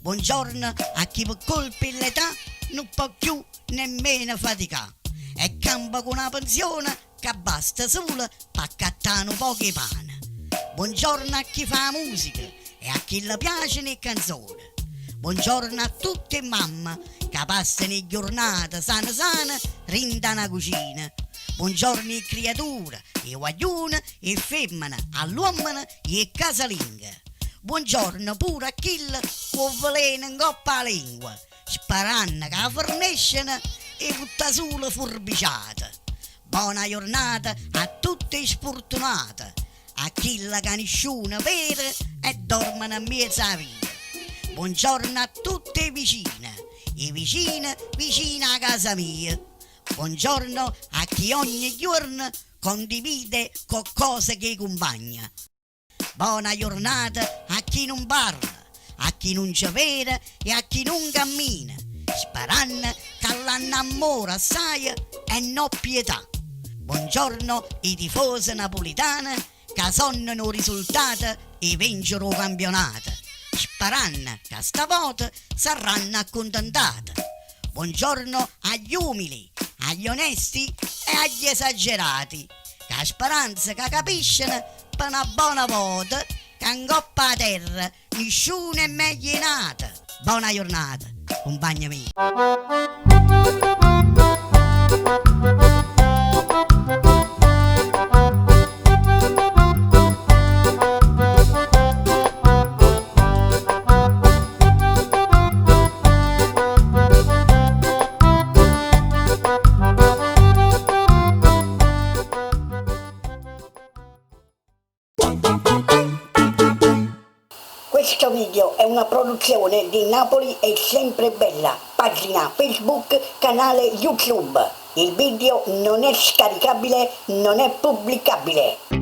Buongiorno a chi per colpi l'età non può più nemmeno faticare e campa con una pensione che basta solo per accattare un poco di pane. Buongiorno a chi fa musica e a chi le piacciono le canzoni. Buongiorno a tutte mamme che passano le giornate sana rindano la cucina. Buongiorno alle creature, ai guaglioni, ai femmine, all'uomo e ai casalinghe. Buongiorno pure a chi può veleno in coppa alla lingua, sparando che la forniscono e tutta sola furbiciata. Buona giornata a tutti i sfortunati, a chi che nessuno vede e dormono a mezza vita. Buongiorno a tutte le vicine e vicine vicine a casa mia. Buongiorno a chi ogni giorno condivide qualcosa che accompagna. Buona giornata a chi non parla, a chi non ci vede e a chi non cammina, sperando che l'hanno amore assai e non pietà. Buongiorno ai tifosi napolitani che sonnano i risultati e vincono il campionato, sperando che stavolta saranno accontentati. Buongiorno agli umili, agli onesti e agli esagerati, che a speranza che capiscono per una buona volta che in coppa a terra nessuno è meglio nato. Buona giornata, compagni miei. Questo video è una produzione di Napoli è sempre bella, pagina Facebook, canale YouTube. Il video non è scaricabile, non è pubblicabile.